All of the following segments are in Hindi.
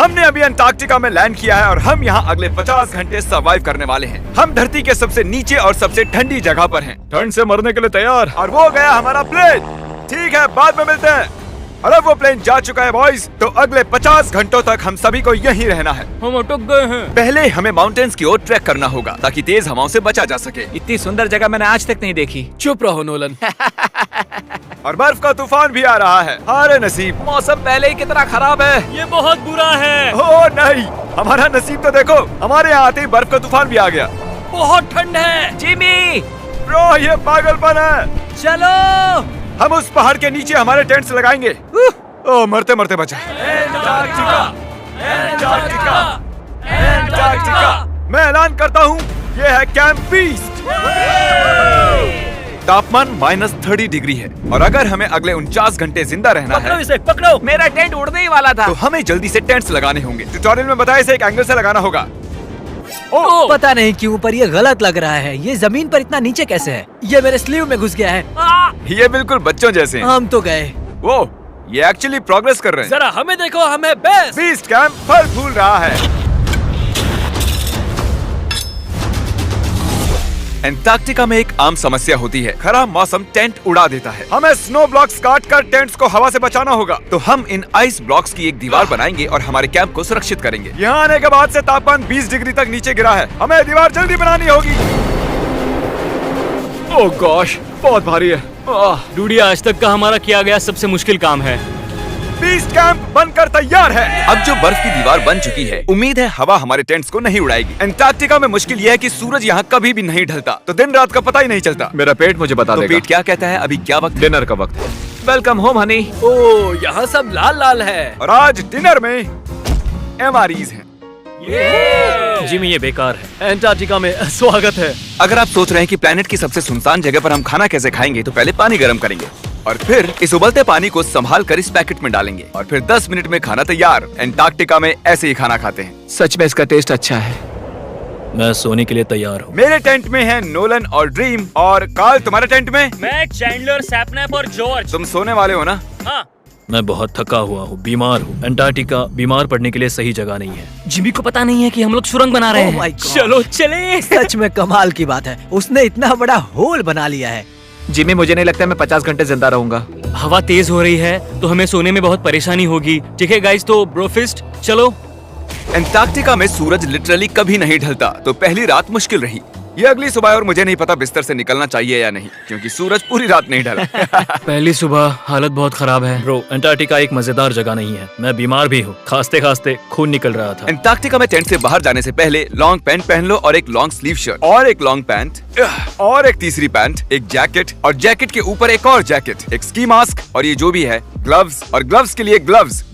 हमने अभी अंटार्कटिका में लैंड किया है और हम यहाँ अगले 50 घंटे सर्वाइव करने वाले हैं। हम धरती के सबसे नीचे और सबसे ठंडी जगह पर हैं। ठंड से मरने के लिए तैयार। और वो गया हमारा प्लेन। ठीक है, बाद में मिलते हैं। अरे वो प्लेन जा चुका है बॉयज। तो अगले 50 घंटों तक हम सभी को यहीं रहना है। हम अटक गए हैं। पहले हमें माउंटेन्स की ओर ट्रैक करना होगा ताकि तेज हवाओं से बचा जा सके। इतनी सुंदर जगह मैंने आज तक नहीं देखी। चुप रहो नोलन। और बर्फ का तूफान भी आ रहा है। अरे नसीब, मौसम पहले ही कितना खराब है। ये बहुत बुरा है। ओ नहीं, हमारा नसीब तो देखो, हमारे यहाँ आते ही बर्फ का तूफान भी आ गया। बहुत ठंड है। जिमी, ब्रो ये पागलपन है। चलो। हम उस पहाड़ के नीचे हमारे टेंट्स लगाएंगे। ओ मरते मरते बचा। मैं ऐलान करता हूँ, ये है कैंप बीस्ट। तापमान -30 डिग्री है और अगर हमें अगले 49 घंटे जिंदा रहना पकड़ो है इसे, पकड़ो। मेरा टेंट उड़ने ही वाला था। तो हमें जल्दी से टेंट्स लगाने होंगे। ट्यूटोरियल में बताया इसे एक एंगल से लगाना होगा। पता नहीं क्यों पर ये गलत लग रहा है। ये जमीन पर इतना नीचे कैसे है? ये मेरे स्लीव में घुस गया है। ये बिल्कुल बच्चों जैसे हैं। हम तो गए। वो ये एक्चुअली प्रोग्रेस कर रहे हैं। जरा हमें देखो, हमें बेस्ट। बीस्ट कैंप फल फूल रहा है। अंटार्कटिका में एक आम समस्या होती है, खराब मौसम टेंट उड़ा देता है। हमें स्नो ब्लॉक्स काटकर टेंट्स को हवा से बचाना होगा। तो हम इन आइस ब्लॉक्स की एक दीवार बनाएंगे और हमारे कैंप को सुरक्षित करेंगे। यहाँ आने के बाद से तापमान 20 डिग्री तक नीचे गिरा है। हमें दीवार जल्दी बनानी होगी। ओह गॉश, बहुत भारी है। डूडी, आज तक का हमारा किया गया सबसे मुश्किल काम है। बीस्ट कैंप बनकर तैयार है। अब जो बर्फ की दीवार बन चुकी है, उम्मीद है हवा हमारे टेंट्स को नहीं उड़ाएगी। अंटार्कटिका में मुश्किल यह है कि सूरज यहाँ कभी भी नहीं ढलता, तो दिन रात का पता ही नहीं चलता। मेरा पेट मुझे बता तो देगा। पेट क्या कहता है? अभी क्या वक्त? डिनर का वक्त है। Welcome home Honey. ओ, यहाँ सब लाल लाल है। और आज डिनर में MREs हैं। जिमी, ये बेकार है। अंटार्कटिका में स्वागत है। अगर आप सोच रहे हैं कि प्लेनेट की सबसे सुनसान जगह पर हम खाना कैसे खाएंगे, तो पहले पानी गर्म करेंगे और फिर इस उबलते पानी को संभाल कर इस पैकेट में डालेंगे और फिर 10 मिनट में खाना तैयार। अंटार्कटिका में ऐसे ही खाना खाते हैं। सच में इसका टेस्ट अच्छा है। मैं सोने के लिए तैयार हूँ। मेरे टेंट में है नोलन और ड्रीम। और कार्ल, तुम्हारे टेंट में? मैं चैंडलर, सैपनैप और जॉर्ज। तुम सोने वाले हो ना? हाँ। मैं बहुत थका हुआ हूँ, बीमार हूँ। अंटार्कटिका बीमार पड़ने के लिए सही जगह नहीं है। जिमी को पता नहीं है कि हम लोग सुरंग बना रहे Oh my हैं। God. चलो चले। सच में कमाल की बात है, उसने इतना बड़ा होल बना लिया है। जिमी, मुझे नहीं लगता मैं 50 घंटे जिंदा रहूंगा। हवा तेज हो रही है तो हमें सोने में बहुत परेशानी होगी। ठीक है गाइस, तो ब्रोफिस्ट चलो। अंटार्कटिका में सूरज लिटरली कभी नहीं ढलता, तो पहली रात मुश्किल रही। ये अगली सुबह और मुझे नहीं पता बिस्तर से निकलना चाहिए या नहीं, क्योंकि सूरज पूरी रात नहीं ढला। पहली सुबह हालत बहुत खराब है। ब्रो, अंटार्कटिका एक मजेदार जगह नहीं है। मैं बीमार भी हूँ, खांसते खांसते खून निकल रहा था। अंटार्कटिका में टेंट से बाहर जाने से पहले लॉन्ग पैंट पहन लो और एक लॉन्ग स्लीव शर्ट और एक लॉन्ग पैंट और एक तीसरी पैंट, एक जैकेट और जैकेट के ऊपर एक और जैकेट, एक स्की मास्क और ये जो भी है ग्लव्स और ग्लव्स के लिए ग्लव्स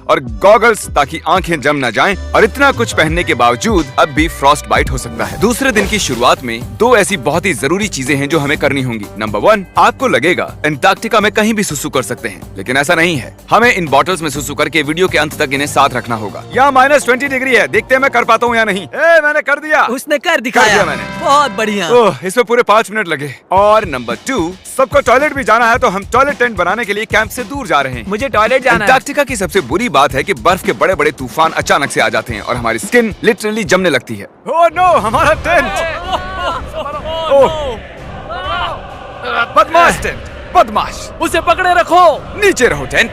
और गॉगल्स ताकि आंखें जम न जाएं। और इतना कुछ पहनने के बावजूद अब भी फ्रॉस्ट बाइट हो सकता है। दूसरे दिन की शुरुआत में 2 ऐसी बहुत ही जरूरी चीजें हैं जो हमें करनी होंगी। नंबर 1, आपको लगेगा अंटार्कटिका में कहीं भी सुसु कर सकते हैं, लेकिन ऐसा नहीं है। हमें इन बॉटल्स में सुसु करके वीडियो के अंत तक इन्हें साथ रखना होगा। यहाँ -20 डिग्री है, देखते हैं मैं कर पाता हूँ या नहीं। मैंने कर दिया। उसने कर दिखाया। मैंने। बहुत बढ़िया। इसमें पूरे 5 मिनट लगे। और नंबर 2, सबको टॉयलेट भी जाना है, तो हम टॉयलेट टेंट बनाने के लिए कैंप से दूर जा रहे हैं। मुझे टॉयलेट जाना है। अंटार्कटिका की सबसे बुरी बात है कि बर्फ के बड़े बड़े तूफान अचानक से आ जाते हैं और हमारी स्किन लिटरली जमने लगती है। ओह नो, हमारा टेंट! बदमाश टेंट, बदमाश! उसे पकड़े रखो। नीचे रहो टेंट।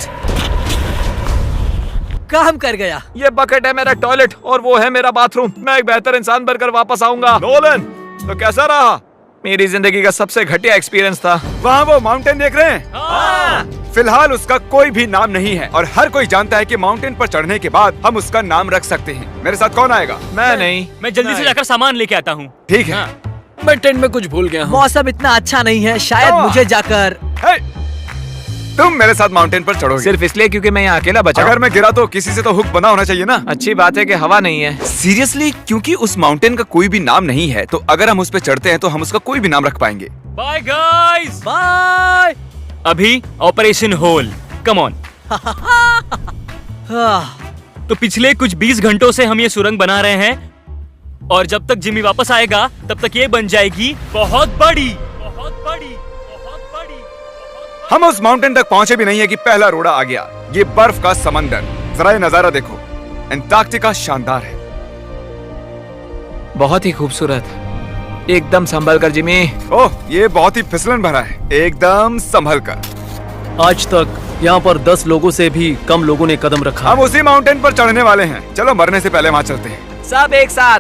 काम कर गया। ये बकेट है मेरा टॉयलेट और वो है मेरा बाथरूम। मैं एक बेहतर इंसान बनकर वापस आऊंगा। नोलन, तो कैसा रहा? मेरी जिंदगी का सबसे घटिया एक्सपीरियंस था। वहाँ वो माउंटेन देख रहे हैं? फिलहाल उसका कोई भी नाम नहीं है और हर कोई जानता है कि माउंटेन पर चढ़ने के बाद हम उसका नाम रख सकते हैं। मेरे साथ कौन आएगा? मैं नहीं। मैं जल्दी से जाकर सामान लेके आता हूँ। ठीक है। मैं टेंट में कुछ भूल गया हूँ। मौसम इतना अच्छा नहीं है, शायद मुझे जाकर। हे, तुम मेरे साथ माउंटेन पर चढ़ोगे सिर्फ इसलिए क्योंकि मैं यहाँ अकेला बचा। अगर मैं गिरा तो किसी से तो हुक बना होना चाहिए ना। अच्छी बात है कि हवा नहीं है। सीरियसली, क्योंकि उस माउंटेन का कोई भी नाम नहीं है, तो अगर हम उस पे चढ़ते हैं तो हम उसका कोई भी नाम रख पाएंगे। Bye guys. बाय। अभी ऑपरेशन होल, कम ऑन। तो पिछले कुछ 20 घंटों से हम ये सुरंग बना रहे हैं और जब तक जिमी वापस आएगा तब तक ये बन जाएगी बहुत बड़ी, बहुत बड़ी, बहुत बड़ी। हम उस माउंटेन तक पहुंचे भी नहीं है कि पहला रोड़ा आ गया। ये बर्फ का समंदर, जरा ये नजारा देखो। एंटार्क्टिका शानदार है। बहुत ही खूबसूरत। एकदम संभल कर जिमी। ओह, ये बहुत ही फिसलन भरा है। एकदम संभल कर। आज तक यहाँ पर 10 लोगों से भी कम लोगों ने कदम रखा। हम उसी माउंटेन पर चढ़ने वाले हैं। चलो मरने से पहले वहाँ चलते हैं। सब एक साथ।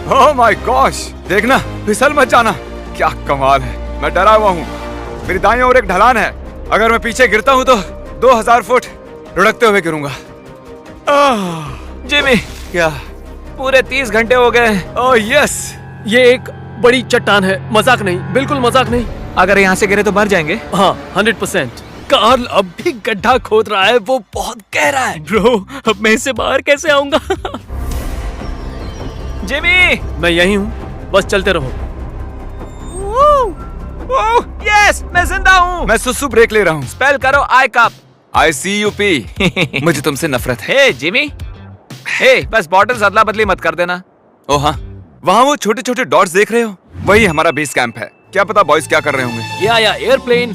ओह माय गॉश, देखना, फिसल मत जाना। क्या कमाल है। मैं डरा हुआ हूँ। मेरी दाईं ओर एक ढलान है। अगर मैं पीछे गिरता हूँ तो 2000 फुट लुढ़कते हुए गिरूंगा। जिमी, क्या? पूरे 30 घंटे हो गए। Oh yes. ये एक बड़ी चट्टान है, मजाक नहीं, बिल्कुल मजाक नहीं। अगर यहाँ से गिरे तो मर जाएंगे। हाँ 100%। कार्ल अब भी गड्ढा खोद रहा है, वो बहुत गहरा है। ब्रो, अब मैं इससे बाहर कैसे आऊंगा? जिमी, मैं यही हूँ, बस चलते रहो। यस, मैं जिंदा हूँ। मैं सुसु ब्रेक ले रहा हूँ। स्पेल करो आई कप। ICUP। मुझे तुमसे नफरत है। हे जिमी, हे बस बॉटल्स अदला बदली मत कर देना। ओह हाँ, वहाँ वो छोटे छोटे डॉट्स देख रहे हो? वही हमारा बेस कैंप है। क्या पता बॉयज क्या कर रहे होंगे। या एयरप्लेन।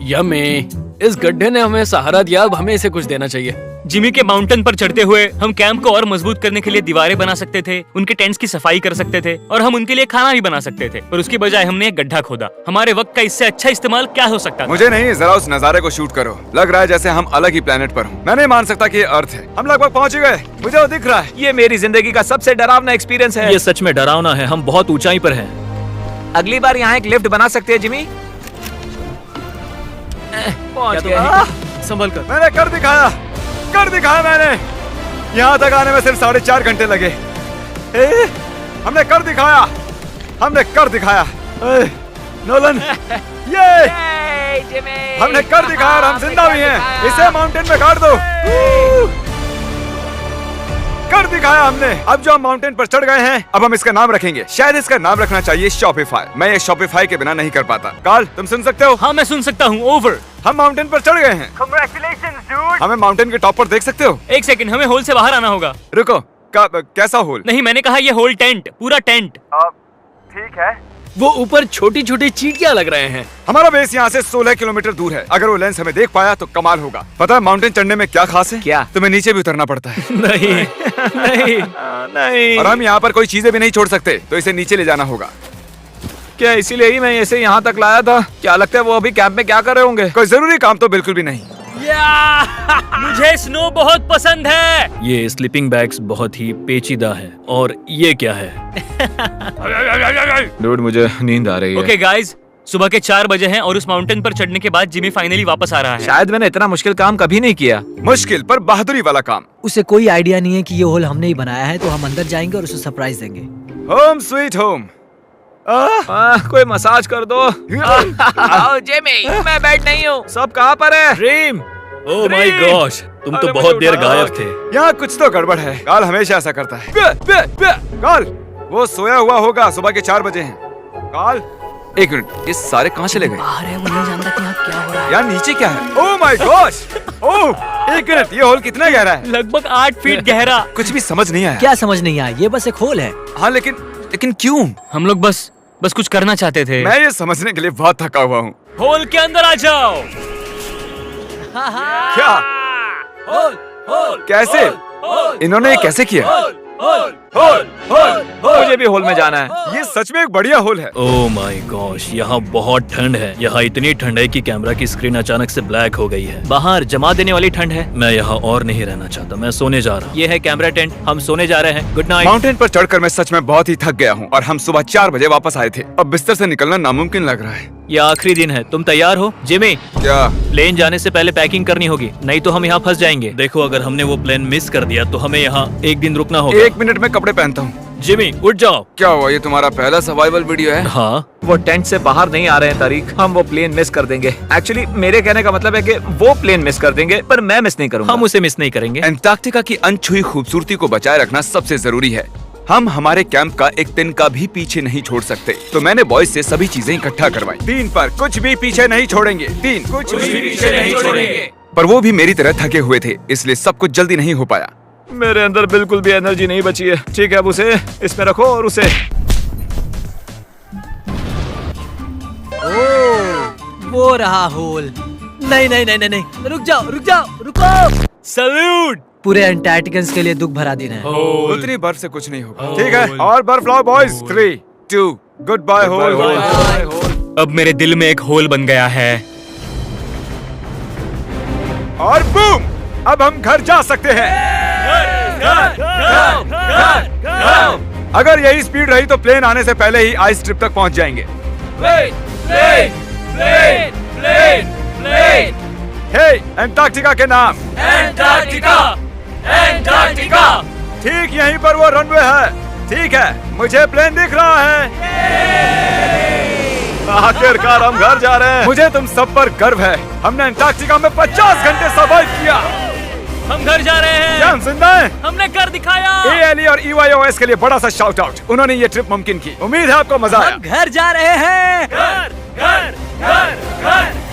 यम्मी, इस गड्ढे ने हमें सहारा दिया, अब हमें इसे कुछ देना चाहिए। जिमी के माउंटेन पर चढ़ते हुए हम कैंप को और मजबूत करने के लिए दीवारें बना सकते थे, उनके टेंट्स की सफाई कर सकते थे और हम उनके लिए खाना भी बना सकते थे, पर उसकी बजाय हमने एक गड्ढा खोदा। हमारे वक्त का इससे अच्छा इस्तेमाल क्या हो सकता था? मुझे नहीं, जरा उस नजारे को शूट करो। लग रहा है जैसे हम अलग ही प्लेनेट पर हूँ। मैं नहीं मान सकता कि ये अर्थ है। हम लगभग पहुँच ही गए। मुझे वो दिख रहा है। ये मेरी जिंदगी का सबसे डरावना एक्सपीरियंस है। ये सच में डरावना है, हम बहुत ऊंचाई पर हैं। अगली बार यहाँ एक लिफ्ट बना सकते हैं जिमी। पहुँच गए। संभल कर। मैंने कर दिखाया मैंने। यहाँ तक आने में सिर्फ 4.5 घंटे लगे। हमने कर दिखाया। नोलन, ये जिमी, हमने कर दिखाया और हम जिंदा भी हैं। इसे माउंटेन में गाड़ दो। कर दिखाया हमने। अब जो हम माउंटेन पर चढ़ गए हैं, अब हम इसका नाम रखेंगे। शायद इसका नाम रखना चाहिए शॉपिफाई। मैं ये शॉपिफाई के बिना नहीं कर पाता। कार्ल, तुम सुन सकते हो? हाँ, मैं सुन सकता हूँ। ओवर। हम माउंटेन पर चढ़ गए हैं। Congratulations, dude। हमें माउंटेन के टॉप पर देख सकते हो? एक सेकंड, हमें होल से बाहर आना होगा। रुको, कैसा होल? नहीं, मैंने कहा ये होल टेंट, पूरा टेंट। ठीक है। वो ऊपर छोटी छोटी चींटियां लग रहे हैं। हमारा बेस यहाँ से 16 किलोमीटर दूर है। अगर वो लेंस हमें देख पाया तो कमाल होगा। पता है माउंटेन चढ़ने में क्या खास है? क्या? तुम्हें नीचे भी उतरना पड़ता है। नहीं नहीं नहीं। और हम यहाँ पर कोई चीजें भी नहीं छोड़ सकते, तो इसे नीचे ले जाना होगा। क्या इसीलिए ही मैं इसे यहाँ तक लाया था? क्या लगता है वो अभी कैंप में क्या कर रहे होंगे? कोई जरूरी काम तो बिल्कुल भी नहीं। मुझे स्नो बहुत पसंद है। ये स्लीपिंग बैग्स बहुत ही पेचीदा है। और ये क्या है? डूड, मुझे नींद आ रही है। ओके गाइस, सुबह के 4 बजे हैं और उस माउंटेन पर चढ़ने के बाद जिमी फाइनली वापस आ रहा है। शायद मैंने इतना मुश्किल काम कभी नहीं किया। मुश्किल पर बहादुरी वाला काम। उसे कोई आइडिया नहीं है कि ये होल हमने ही बनाया है, तो हम अंदर जाएंगे और उसे सरप्राइज देंगे। Home sweet home. कोई मसाज कर दो। आओ जिमी, मैं बैठ नहीं हूँ। सब कहाँ पर है? ड्रीम। ओह माय गॉश, तुम तो अरे बहुत मुझे देर उठा गायब लो। थे। यहाँ कुछ तो गड़बड़ है। काल हमेशा ऐसा करता है। काल, वो सोया हुआ होगा। सुबह के 4 बजे हैं। काल, एक मिनट, ये सारे कहाँ चले गए? बाहर है, वो नहीं जानता कि यहाँ क्या हो रहा है। यार नीचे क्या है? Oh my gosh. ओह, एक मिनट, ये होल कितना गहरा है? लगभग 8 फीट गहरा। कुछ भी समझ नहीं आया। क्या समझ नहीं आया? ये बस एक होल है। हाँ, लेकिन क्यों? हम लोग बस कुछ करना चाहते थे। मैं ये समझने के लिए बहुत थका हुआ हूँ। होल के अंदर आ जाओ। क्या? कैसे? इन्होंने ये कैसे किया? मुझे भी होल में जाना है। ये सच में एक बढ़िया होल है। ओह माय गॉश, यहाँ बहुत ठंड है। यहाँ इतनी ठंड है कि कैमरा की स्क्रीन अचानक से ब्लैक हो गई है। बाहर जमा देने वाली ठंड है। मैं यहाँ और नहीं रहना चाहता, मैं सोने जा रहा हूँ। ये है कैमरा टेंट, हम सोने जा रहे हैं। Good night. माउंटेन पर चढ़कर मैं सच में बहुत ही थक गया हूँ और हम सुबह 4 बजे वापस आए थे। अब बिस्तर से निकलना नामुमकिन लग रहा है। ये आखिरी दिन है, तुम तैयार हो? जिमी, क्या? प्लेन जाने से पहले पैकिंग करनी होगी, नहीं तो हम यहाँ फंस जाएंगे। देखो, अगर हमने वो प्लेन मिस कर दिया तो हमें यहाँ एक दिन रुकना होगा। 1 मिनट में कपड़े पहनता हूँ। जिमी, उठ जाओ। क्या हुआ? ये तुम्हारा पहला सर्वाइवल वीडियो है? हाँ, वो टेंट से बाहर नहीं आ रहे हैं तारीख। हम वो प्लेन मिस कर देंगे। एक्चुअली मेरे कहने का मतलब है कि वो प्लेन मिस कर देंगे, पर मैं मिस नहीं करूंगा। हम उसे मिस नहीं करेंगे। एंटार्क्टिका की अनछुई खूबसूरती को बचाए रखना सबसे जरूरी है। हम हमारे कैंप का एक दिन का भी पीछे नहीं छोड़ सकते, तो मैंने बॉयज से सभी चीजें इकट्ठा करवाई। 3 पर कुछ भी पीछे नहीं छोड़ेंगे। 3 कुछ भी पीछे नहीं छोड़ेंगे। पर वो भी मेरी तरह थके हुए थे, इसलिए सब कुछ जल्दी नहीं हो पाया। मेरे अंदर बिल्कुल भी एनर्जी नहीं बची है। ठीक है, अब उसे इसमें रखो और उसे। वो रहा होल। नहीं नहीं नहीं नहीं नहीं, रुक जाओ रुक जाओ रुको। सल्यूट। पूरे अंटार्कटिकन्स के लिए दुख भरा दिन है। उतनी बर्फ से कुछ नहीं होगा। ठीक है, और बर्फ लाओ बॉयज। 3, 2, good bye whole. अब मेरे दिल में एक होल बन गया है। और बूम, अब हम घर जा सकते हैं। अगर यही स्पीड रही तो प्लेन आने से पहले ही आइस स्ट्रिप तक पहुंच जाएंगे। हे, अंटार्कटिका के नाम। एंटार्क्टिका। ठीक यहीं पर वो रनवे है। ठीक है, मुझे प्लेन दिख रहा है। आखिरकार हम घर जा रहे हैं। मुझे तुम सब पर गर्व है। हमने अंटार्कटिका में 50 घंटे सर्वाइव किया। हम घर जा रहे हैं। क्या हम जिंदा हैं? हमने कर दिखाया। ALE और EYOS के लिए बड़ा सा शाउट आउट। उन्होंने ये ट्रिप मुमकिन की। उम्मीद है आपको मजा आया। हम घर जा रहे हैं। घर घर घर घर